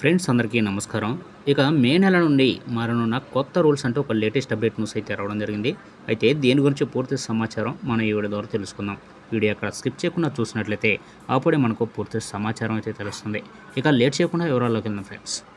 Friends అందరికీ నమస్కారం. ఇక మే నెల నుండి మారనున్న కొత్త రూల్స్ అంటూ ఒక లేటెస్ట్ అప్డేట్ న్యూస్ అయితే రావడం జరిగింది. అయితే దీని గురించి పూర్తి సమాచారం మనం ఈ వీడియో ద్వారా తెలుసుకుందాం. వీడియో అక్కడ స్కిప్ చేయకుండా చూసినట్లయితే అప్పుడే మనకు పూర్తి సమాచారం అయితే తెలుస్తుంది. ఇక లేట్ చేయకుండా వివరాల్లోకి వెళ్దాం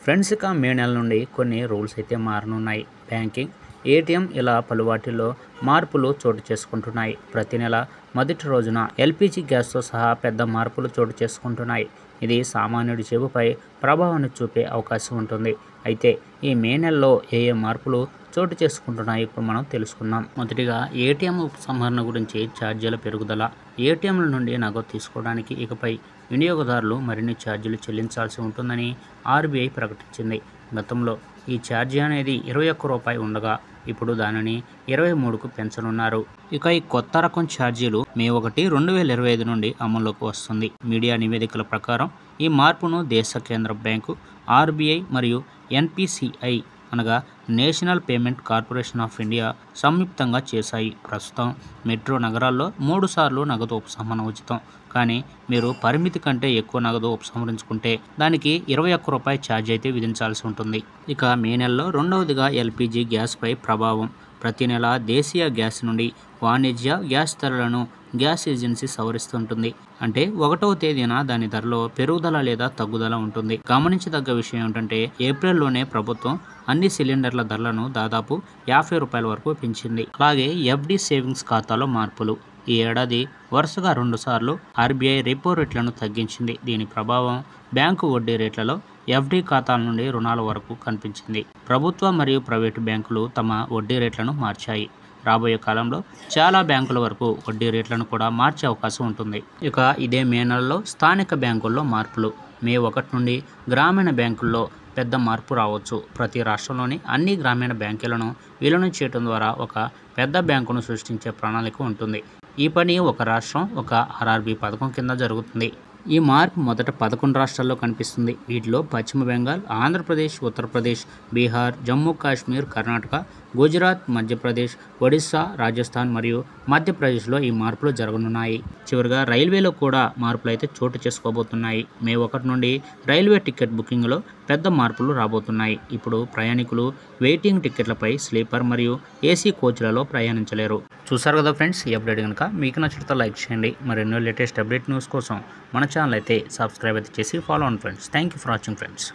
ఫ్రెండ్స్ ఇక మే నెల నుండి కొన్ని రూల్స్ అయితే మారనున్నాయి. బ్యాంకింగ్, ఏటీఎం ఇలా పలు వాటిల్లో మార్పులు చోటు చేసుకుంటున్నాయి. ప్రతి నెల మొదటి రోజున ఎల్పిజి గ్యాస్తో సహా పెద్ద మార్పులు చోటు చేసుకుంటున్నాయి. ఇది సామాన్యుడి జేబుపై ప్రభావాన్ని చూపే అవకాశం ఉంటుంది. అయితే ఈ మే నెలలో ఏ మార్పులు చోటు చేసుకుంటున్నాయి ఇప్పుడు మనం తెలుసుకుందాం. మొదటిగా ఏటీఎం ఉపసంహరణ గురించి ఛార్జీల పెరుగుదల. ఏటీఎంల నుండి నగదు తీసుకోవడానికి ఇకపై వినియోగదారులు మరిన్ని ఛార్జీలు చెల్లించాల్సి ఉంటుందని ఆర్బీఐ ప్రకటించింది. గతంలో ఈ ఛార్జీ అనేది రూ. 21 ఉండగా ఇప్పుడు దానిని 23కు పెంచనున్నారు. ఇక ఈ కొత్త రకం ఛార్జీలు మే 1, 2025 నుండి అమల్లోకి వస్తుంది. మీడియా నివేదికల ప్రకారం ఈ మార్పును దేశ కేంద్ర బ్యాంకు, ఆర్బీఐ మరియు ఎన్పిసిఐ అనగా national payment corporation of India సంయుక్తంగా చేశాయి. ప్రస్తుతం మెట్రో నగరాల్లో 3 సార్లు నగదు ఉపసంహరణ ఉచితం. కానీ మీరు పరిమితి కంటే ఎక్కువ నగదు ఉపసంహరించుకుంటే దానికి రూ. 21 ఛార్జ్ అయితే విధించాల్సి ఉంటుంది. ఇక మే నెలలో రెండవదిగా ఎల్పిజి గ్యాస్పై ప్రభావం. ప్రతి నెల దేశీయ గ్యాస్ నుండి వాణిజ్య గ్యాస్ ధరలను గ్యాస్ ఏజెన్సీ సవరిస్తుంటుంది. అంటే 1వ తేదీన దాని ధరలో పెరుగుదల లేదా తగ్గుదల ఉంటుంది. గమనించదగ్గ విషయం ఏమిటంటే ఏప్రిల్లోనే ప్రభుత్వం అన్ని సిలిండర్ల ధరలను దాదాపు రూ. 50 వరకు పెంచింది. అలాగే ఎఫ్డి సేవింగ్స్ ఖాతాలో మార్పులు. ఈ ఏడాది వరుసగా 2 సార్లు ఆర్బీఐ రెపో రేట్లను తగ్గించింది. దీని ప్రభావం బ్యాంకు వడ్డీ రేట్లలో ఎఫ్డి ఖాతాల నుండి రుణాల వరకు కనిపించింది. ప్రభుత్వ మరియు ప్రైవేటు బ్యాంకులు తమ వడ్డీ రేట్లను మార్చాయి. రాబోయే కాలంలో చాలా బ్యాంకుల వరకు వడ్డీ రేట్లను కూడా మార్చే అవకాశం ఉంటుంది. ఇక ఇదే మే నెలలో స్థానిక బ్యాంకుల్లో మార్పులు. మే 1 నుండి గ్రామీణ బ్యాంకుల్లో పెద్ద మార్పు రావచ్చు. ప్రతి రాష్ట్రంలోని అన్ని గ్రామీణ బ్యాంకులను విలీనం చేయడం ద్వారా ఒక పెద్ద బ్యాంకును సృష్టించే ప్రణాళిక ఉంటుంది. ఈ పని ఒక రాష్ట్రం, ఒక ఆర్ఆర్బీ పథకం కింద జరుగుతుంది. ఈ మార్పు మొదట 11 రాష్ట్రాల్లో కనిపిస్తుంది. వీటిలో పశ్చిమ బెంగాల్, ఆంధ్రప్రదేశ్, ఉత్తరప్రదేశ్, బీహార్, జమ్మూ కాశ్మీర్, కర్ణాటక, గుజరాత్, మధ్యప్రదేశ్, ఒడిశా, రాజస్థాన్ మరియు మధ్యప్రదేశ్లో ఈ మార్పులు జరగనున్నాయి. చివరిగా రైల్వేలో కూడా మార్పులు అయితే చోటు చేసుకోబోతున్నాయి. మే 1 నుండి రైల్వే టికెట్ బుకింగ్లో పెద్ద మార్పులు రాబోతున్నాయి. ఇప్పుడు ప్రయాణికులు వెయిటింగ్ టికెట్లపై స్లీపర్ మరియు ఏసీ కోచ్లలో ప్రయాణించలేరు. చూసారు కదా ఫ్రెండ్స్, ఈ అప్డేట్ కనుక మీకు నచ్చితే లైక్ చేయండి. మరెన్నో లేటెస్ట్ అప్డేట్ న్యూస్ కోసం మన ఛానల్ అయితే సబ్స్క్రైబ్ అయితే చేసి ఫాలో అవ్వండి friends. Thank you for watching friends.